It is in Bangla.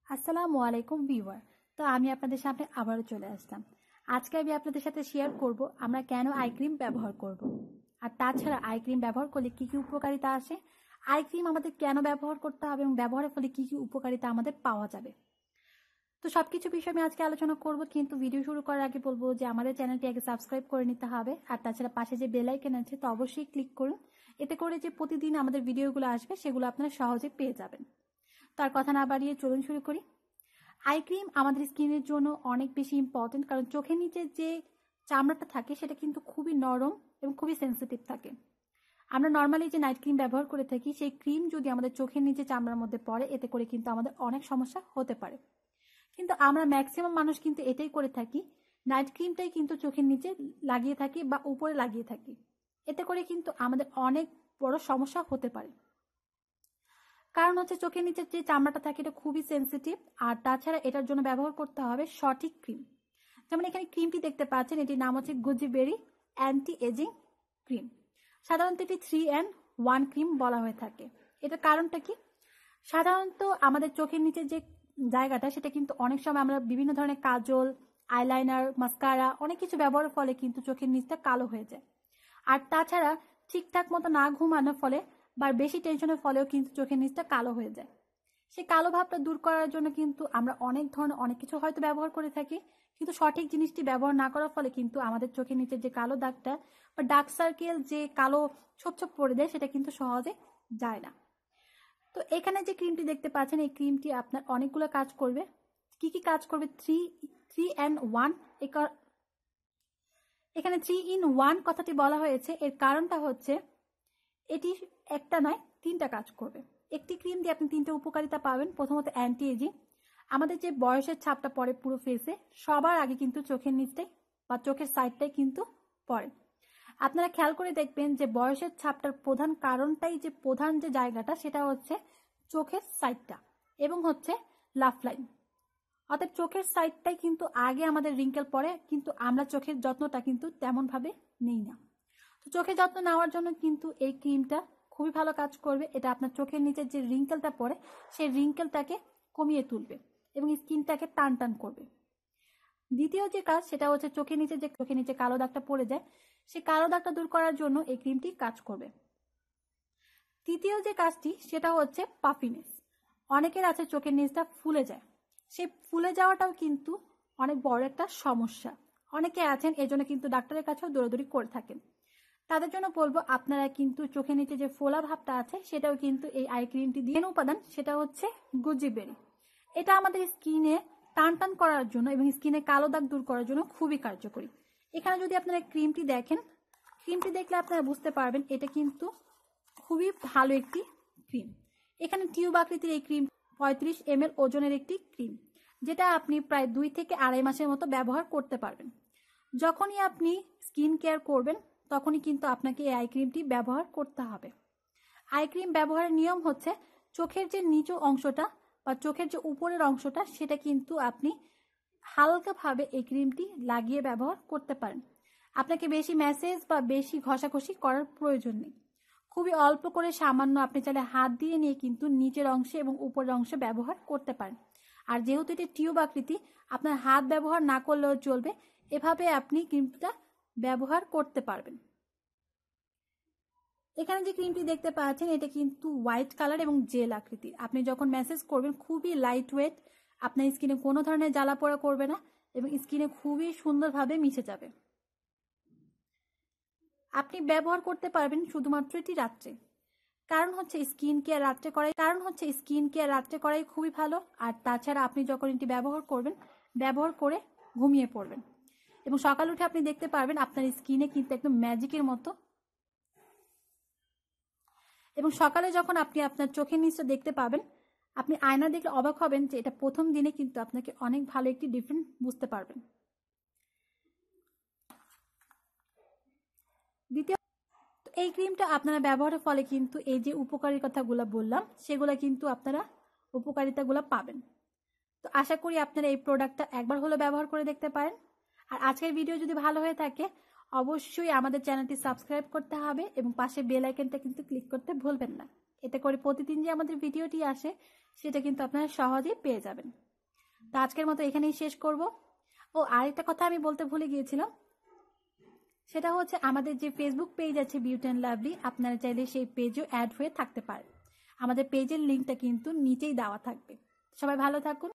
আসসালামু আলাইকুম ভিউয়ার। তো আমি আপনাদের সামনে আবারও চলে আসলাম। আজকে আমি আপনাদের সাথে শেয়ার করব আমরা কেন আই ক্রিম ব্যবহার করব, আর তাছাড়া আই ক্রিম ব্যবহার করলে কি কি উপকারিতা আসে, আই ক্রিম আমাদের কেন ব্যবহার করতে হবে এবং ব্যবহারের ফলে কি কি উপকারিতা আমাদের পাওয়া যাবে। তো সবকিছু বিষয় আমি আজকে আলোচনা করব, কিন্তু ভিডিও শুরু করার আগে বলবো যে আমাদের চ্যানেলটি আগে সাবস্ক্রাইব করে নিতে হবে, আর তাছাড়া পাশে যে বেল আইকন আছে তো অবশ্যই ক্লিক করুন। এতে করে যে প্রতিদিন আমাদের ভিডিওগুলো আসবে সেগুলো আপনারা সহজে পেয়ে যাবেন। তার কথা না বাড়িয়ে চলুন শুরু করি। আই ক্রিম আমাদের স্কিনের জন্য অনেক বেশি ইম্পর্টেন্ট, কারণ চোখের নিচে যে চামড়াটা থাকে সেটা কিন্তু খুবই নরম এবং খুবই সেন্সিটিভ থাকে। আমরা নর্মালি যে নাইট ক্রিম ব্যবহার করে থাকি সেই ক্রিম যদি আমাদের চোখের নিচে চামড়ার মধ্যে পড়ে এতে করে কিন্তু আমাদের অনেক সমস্যা হতে পারে। কিন্তু আমরা ম্যাক্সিমাম মানুষ কিন্তু এটাই করে থাকি, নাইট ক্রিমটাই কিন্তু চোখের নিচে লাগিয়ে থাকি বা উপরে লাগিয়ে থাকি। এতে করে কিন্তু আমাদের অনেক বড় সমস্যা হতে পারে। কারণ হচ্ছে চোখের নিচে যে চামড়াটা থাকে এটা খুবই সেন্সিটিভ, আর তাছাড়া এটার জন্য ব্যবহার করতে হবে সঠিক ক্রিম। যেমন এখানে ক্রিমটি দেখতে পাচ্ছেন, এটির নাম হচ্ছে গুজিবেরি অ্যান্টি এজিং ক্রিম। সাধারণত এটি 3-in-1 ক্রিম বলা হয়ে থাকে। এটার কারণটা কি? সাধারণত আমাদের চোখের নিচে যে জায়গাটা সেটা কিন্তু অনেক সময় আমরা বিভিন্ন ধরনের কাজল, আইলাইনার, মাস্কারা অনেক কিছু ব্যবহারের ফলে কিন্তু চোখের নিচটা কালো হয়ে যায়। আর তাছাড়া ঠিকঠাক মতো না ঘুমানোর ফলে বা বেশি টেনশনের ফলেও কিন্তু চোখের নিচটা কালো হয়ে যায়। সেই কালো ভাবটা দূর করার জন্য কিন্তু আমরা অনেক ধরনের অনেক কিছু হয়তো ব্যবহার করে থাকি, কিন্তু সঠিক জিনিসটি ব্যবহার না করার ফলে কিন্তু আমাদের চোখের নিচে যে কালো দাগটা বা ডার্ক সার্কেল, যে কালো ছোপ ছোপ পড়ে দেয় সেটা কিন্তু সহজে যায় না। তো এখানে যে ক্রিমটি দেখতে পাচ্ছেন এই ক্রিমটি আপনার অনেকগুলো কাজ করবে। কি কি কাজ করবে? Three and one. এখানে 3-in-1 কথাটি বলা হয়েছে, এর কারণটা হচ্ছে এটি একটা নয় 3টা কাজ করবে। একটি ক্রিম দিয়ে আপনি 3টে উপকারিতা পাবেন। প্রথমত অ্যান্টি এজিং, আমাদের যে বয়সের ছাপটা পড়ে পুরো ফেসে সবার আগে কিন্তু চোখের নিচটাই বা চোখের সাইডটাই কিন্তু পড়ে। আপনারা খেয়াল করে দেখবেন যে বয়সের ছাপটার প্রধান কারণটাই যে প্রধান যে জায়গাটা সেটা হচ্ছে চোখের সাইডটা এবং হচ্ছে লাফ লাইন। অর্থাৎ চোখের সাইডটাই কিন্তু আগে আমাদের রিঙ্কেল পড়ে, কিন্তু আমরা চোখের যত্নটা কিন্তু তেমন ভাবে নেই না। তো চোখের যত্ন নেওয়ার জন্য কিন্তু এই ক্রিমটা খুবই ভালো কাজ করবে। এটা আপনার চোখের নিচে যে রিঙ্কেলটা পড়ে সেই রিঙ্কেলটাকে কমিয়ে তুলবে এবং স্কিনটাকে টান টান করবে। দ্বিতীয় যে কাজ সেটা হচ্ছে চোখের নিচে কালো দাগটা পড়ে যায় সেই কালো দাগটা দূর করার জন্য এই ক্রিমটি কাজ করবে। তৃতীয় যে কাজটি সেটা হচ্ছে পাফিনেস। অনেকের আছে চোখের নিচটা ফুলে যায়, সেই ফুলে যাওয়াটাও কিন্তু অনেক বড় একটা সমস্যা। অনেকে আছেন এজন্য কিন্তু ডাক্তারের কাছেও দৌড়াদৌড়ি করে থাকেন। তাদের জন্য বলবো আপনারা কিন্তু চোখের নিচে যে ফোলা ভাবটা আছে সেটাও কিন্তু এই আই ক্রিমটি দিয়ে উপাদান সেটা হচ্ছে গুজিবেরি। এটা আমাদের স্কিনে টান টান করার জন্য এবং স্কিনে কালো দাগ দূর করার জন্য খুবই কার্যকরী। এখানে যদি আপনারা ক্রিমটি দেখেন, ক্রিমটি দেখলে আপনারা বুঝতে পারবেন এটা কিন্তু খুবই ভালো একটি ক্রিম। এখানে টিউব আকৃতির এই ক্রিম 35 ml ওজনের একটি ক্রিম, যেটা আপনি প্রায় 2 থেকে 2.5 মাসের মতো ব্যবহার করতে পারবেন। যখনই আপনি স্কিন কেয়ার করবেন তখনই কিন্তু আপনাকে এই আই ক্রিমটি ব্যবহার করতে হবে। আই ক্রিম ব্যবহারের নিয়ম হচ্ছে চোখের যে নিচু অংশটা বা চোখের যে উপরের অংশটা সেটা কিন্তু আপনি হালকাভাবে এই ক্রিমটি লাগিয়ে ব্যবহার করতে পারেন। আপনাকে বেশি ম্যাসেজ বা বেশি ঘষাঘষি করার প্রয়োজন নেই। খুবই অল্প করে সামান্য আপনি চাইলে হাত দিয়ে নিয়ে কিন্তু নিচের অংশে এবং উপরের অংশে ব্যবহার করতে পারেন। আর যেহেতু এটি টিউব আকৃতি আপনার হাত ব্যবহার না করলেও চলবে, এভাবে আপনি ক্রিমটা ব্যবহার করতে পারবেন। এখানে যে ক্রিমটি দেখতে পাচ্ছেন এটা কিন্তু হোয়াইট কালার এবং জেল আকৃতির। আপনি যখন ম্যাসেজ করবেন খুবই লাইট ওয়েট, আপনার স্কিনে কোনো ধরনের জ্বালা পোড়া করবে না এবং স্কিনে খুবই সুন্দরভাবে মিশে যাবে। আপনি ব্যবহার করতে পারবেন শুধুমাত্র এটি রাত্রে। কারণ হচ্ছে স্কিন কেয়ার রাত্রে করাই খুবই ভালো। আর তাছাড়া আপনি যখন এটি ব্যবহার করে ঘুমিয়ে পড়বেন এবং সকাল উঠে আপনি দেখতে পারবেন আপনার স্কিনে কিন্তু একদম ম্যাজিকের মতো। এবং সকালে যখন আপনি আপনার চোখের নিচটা দেখতে পাবেন আপনি আয়না দেখলে অবাক হবেন যে এটা প্রথম দিনে কিন্তু আপনাকে অনেক ভালো একটি ডিফারেন্স বুঝতে পারবেন। দ্বিতীয়, এই ক্রিমটা আপনারা ব্যবহারের ফলে কিন্তু এই যে উপকারিতাগুলো বললাম সেগুলো কিন্তু আপনারা উপকারিতাগুলো পাবেন। তো আশা করি আপনারা এই প্রোডাক্টটা একবার হলো ব্যবহার করে দেখতে পারেন। আর আজকের ভিডিও যদি ভালো হয়ে থাকে অবশ্যই আমাদের চ্যানেলটি সাবস্ক্রাইব করতে হবে এবং পাশে বেল আইকনটা কিন্তু ক্লিক করতে ভুলবেন না। এতে করে প্রতিদিন যে আমাদের ভিডিওটি আসে সেটা কিন্তু আপনারা সহজেই পেয়ে যাবেন। তো আজকের মতো এখানেই শেষ করব। ও আরেকটা কথা আমি বলতে ভুলে গিয়েছিলাম, সেটা হচ্ছে আমাদের যে ফেসবুক পেজ আছে বিউটি অ্যান্ড লাভলি, আপনারা চাইলে সেই পেজও অ্যাড হয়ে থাকতে পারেন। আমাদের পেজের লিঙ্কটা কিন্তু নিচেই দেওয়া থাকবে। সবাই ভালো থাকুন।